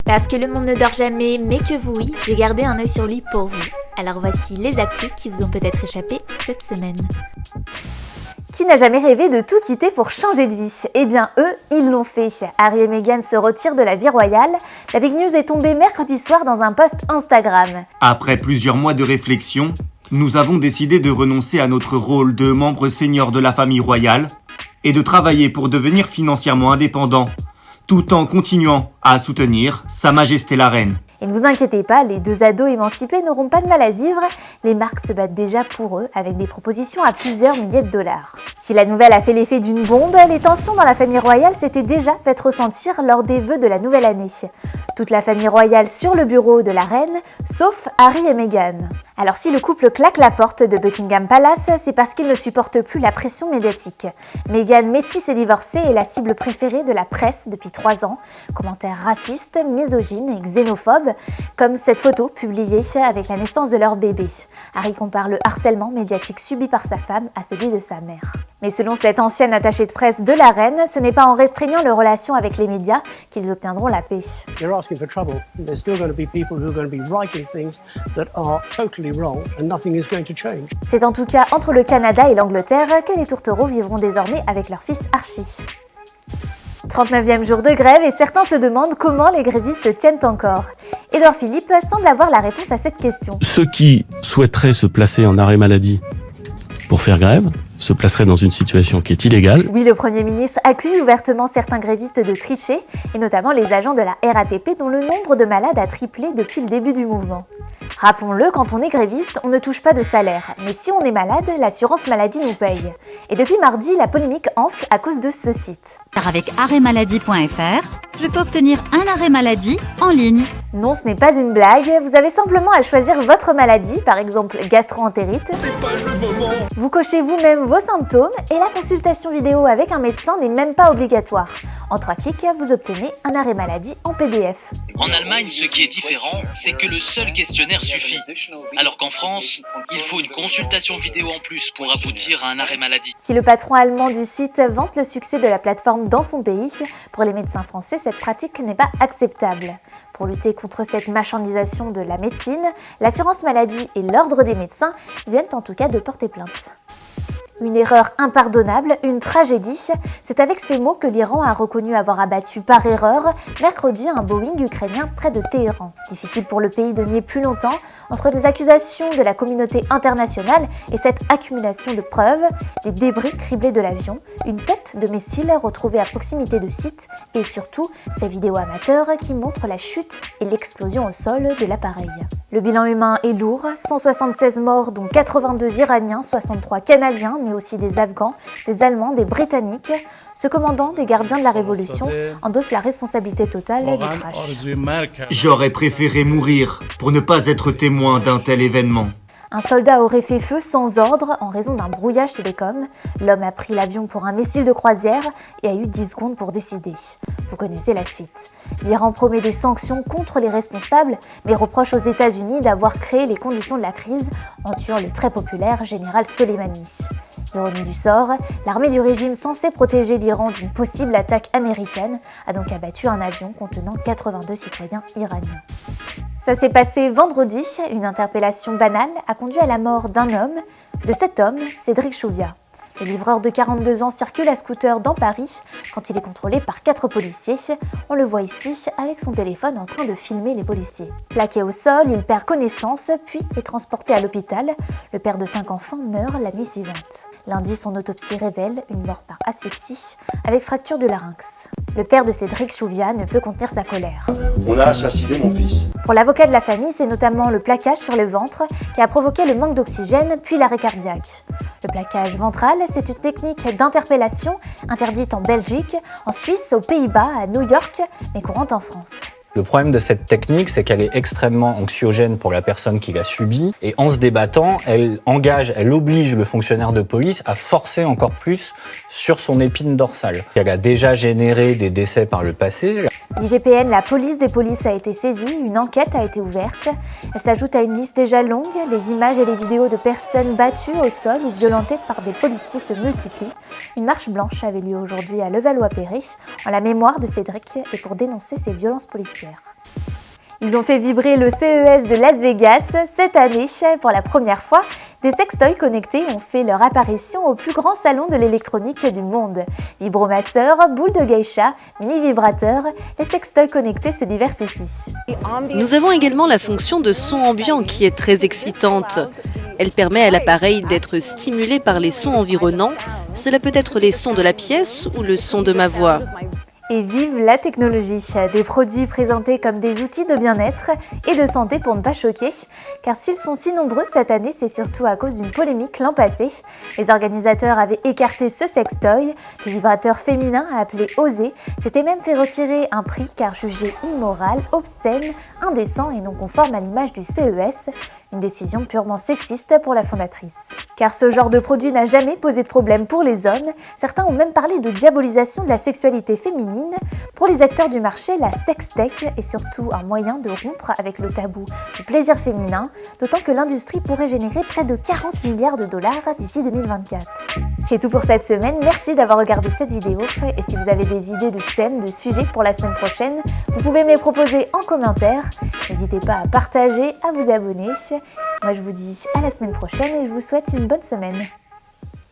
Parce que le monde ne dort jamais, mais que vous oui, j'ai gardé un œil sur lui pour vous. Alors voici les actus qui vous ont peut-être échappé cette semaine. Qui n'a jamais rêvé de tout quitter pour changer de vie? Eh bien eux, ils l'ont fait. Harry et Meghan se retirent de la vie royale. La big news est tombée mercredi soir dans un post Instagram. Après plusieurs mois de réflexion, nous avons décidé de renoncer à notre rôle de membre senior de la famille royale et de travailler pour devenir financièrement indépendant, tout en continuant à soutenir Sa Majesté la Reine. Et ne vous inquiétez pas, les deux ados émancipés n'auront pas de mal à vivre. Les marques se battent déjà pour eux avec des propositions à plusieurs milliers de dollars. Si la nouvelle a fait l'effet d'une bombe, les tensions dans la famille royale s'étaient déjà faites ressentir lors des vœux de la nouvelle année. Toute la famille royale sur le bureau de la reine, sauf Harry et Meghan. Alors si le couple claque la porte de Buckingham Palace, c'est parce qu'il ne supporte plus la pression médiatique. Meghan, métisse et divorcée, est la cible préférée de la presse depuis 3 ans. Commentaires racistes, misogynes et xénophobes, comme cette photo publiée avec la naissance de leur bébé. Harry compare le harcèlement médiatique subi par sa femme à celui de sa mère. Mais selon cette ancienne attachée de presse de la reine, ce n'est pas en restreignant leurs relations avec les médias qu'ils obtiendront la paix. You're asking for trouble. There's still going to be people who are going to be writing things that are totally wrong and nothing is going to change. C'est en tout cas entre le Canada et l'Angleterre que les tourtereaux vivront désormais avec leur fils Archie. 39e jour de grève et certains se demandent comment les grévistes tiennent encore. Édouard Philippe semble avoir la réponse à cette question. Ceux qui souhaiteraient se placer en arrêt maladie pour faire grève se placeraient dans une situation qui est illégale. Oui, le Premier ministre accuse ouvertement certains grévistes de tricher, et notamment les agents de la RATP dont le nombre de malades a triplé depuis le début du mouvement. Rappelons-le, quand on est gréviste, on ne touche pas de salaire. Mais si on est malade, l'assurance maladie nous paye. Et depuis mardi, la polémique enfle à cause de ce site. Car avec arrêtmaladie.fr, je peux obtenir un arrêt maladie en ligne. Non, ce n'est pas une blague, vous avez simplement à choisir votre maladie, par exemple gastro-entérite. C'est pas le moment. Vous cochez vous-même vos symptômes et la consultation vidéo avec un médecin n'est même pas obligatoire. En 3 clics, vous obtenez un arrêt maladie en PDF. En Allemagne, ce qui est différent, c'est que le seul questionnaire suffit. Alors qu'en France, il faut une consultation vidéo en plus pour aboutir à un arrêt maladie. Si le patron allemand du site vante le succès de la plateforme dans son pays, pour les médecins français, cette pratique n'est pas acceptable. Pour lutter contre cette marchandisation de la médecine, l'assurance maladie et l'ordre des médecins viennent en tout cas de porter plainte. Une erreur impardonnable, une tragédie, c'est avec ces mots que l'Iran a reconnu avoir abattu par erreur mercredi un Boeing ukrainien près de Téhéran. Difficile pour le pays de nier plus longtemps, entre les accusations de la communauté internationale et cette accumulation de preuves, les débris criblés de l'avion, une tête de missile retrouvée à proximité du site et surtout ces vidéos amateurs qui montrent la chute et l'explosion au sol de l'appareil. Le bilan humain est lourd, 176 morts dont 82 Iraniens, 63 Canadiens, mais aussi des Afghans, des Allemands, des Britanniques. Ce commandant des gardiens de la Révolution endosse la responsabilité totale du crash. J'aurais préféré mourir pour ne pas être témoin d'un tel événement. Un soldat aurait fait feu sans ordre en raison d'un brouillage télécom. L'homme a pris l'avion pour un missile de croisière et a eu 10 secondes pour décider. Vous connaissez la suite. L'Iran promet des sanctions contre les responsables, mais reproche aux États-Unis d'avoir créé les conditions de la crise en tuant le très populaire général Soleimani. Ironie du sort, l'armée du régime censée protéger l'Iran d'une possible attaque américaine a donc abattu un avion contenant 82 citoyens iraniens. Ça s'est passé vendredi, une interpellation banale a conduit à la mort d'un homme. De cet homme, Cédric Chouviat. Le livreur de 42 ans circule à scooter dans Paris quand il est contrôlé par 4 policiers. On le voit ici avec son téléphone en train de filmer les policiers. Plaqué au sol, il perd connaissance puis est transporté à l'hôpital. Le père de 5 enfants meurt la nuit suivante. Lundi, son autopsie révèle une mort par asphyxie avec fracture du larynx. Le père de Cédric Chouviat ne peut contenir sa colère. On a assassiné mon fils. Pour l'avocat de la famille, c'est notamment le plaquage sur le ventre qui a provoqué le manque d'oxygène puis l'arrêt cardiaque. Le plaquage ventral, c'est une technique d'interpellation interdite en Belgique, en Suisse, aux Pays-Bas, à New York, mais courante en France. Le problème de cette technique, c'est qu'elle est extrêmement anxiogène pour la personne qui l'a subie. Et en se débattant, elle oblige le fonctionnaire de police à forcer encore plus sur son épine dorsale. Elle a déjà généré des décès par le passé. L'IGPN, la police des polices, a été saisie, une enquête a été ouverte. Elle s'ajoute à une liste déjà longue. Les images et les vidéos de personnes battues au sol ou violentées par des policiers se multiplient. Une marche blanche avait lieu aujourd'hui à Levallois-Perret, en la mémoire de Cédric et pour dénoncer ces violences policières. Ils ont fait vibrer le CES de Las Vegas cette année. Pour la première fois, des sextoys connectés ont fait leur apparition au plus grand salon de l'électronique du monde. Vibromasseurs, boules de geisha, mini-vibrateurs, les sextoys connectés se diversifient. Nous avons également la fonction de son ambiant qui est très excitante. Elle permet à l'appareil d'être stimulé par les sons environnants. Cela peut être les sons de la pièce ou le son de ma voix. Et vive la technologie, des produits présentés comme des outils de bien-être et de santé pour ne pas choquer, car s'ils sont si nombreux cette année, c'est surtout à cause d'une polémique l'an passé. Les organisateurs avaient écarté ce sextoy, le vibrateur féminin appelé Osé s'était même fait retirer un prix car jugé immoral, obscène, indécent et non conforme à l'image du CES, une décision purement sexiste pour la fondatrice. Car ce genre de produit n'a jamais posé de problème pour les hommes, certains ont même parlé de diabolisation de la sexualité féminine. Pour les acteurs du marché, la sextech est surtout un moyen de rompre avec le tabou du plaisir féminin, d'autant que l'industrie pourrait générer près de 40 milliards de dollars d'ici 2024. C'est tout pour cette semaine, merci d'avoir regardé cette vidéo et si vous avez des idées de thèmes, de sujets pour la semaine prochaine, vous pouvez me les proposer en commentaire. N'hésitez pas à partager, à vous abonner. Moi je vous dis à la semaine prochaine et je vous souhaite une bonne semaine.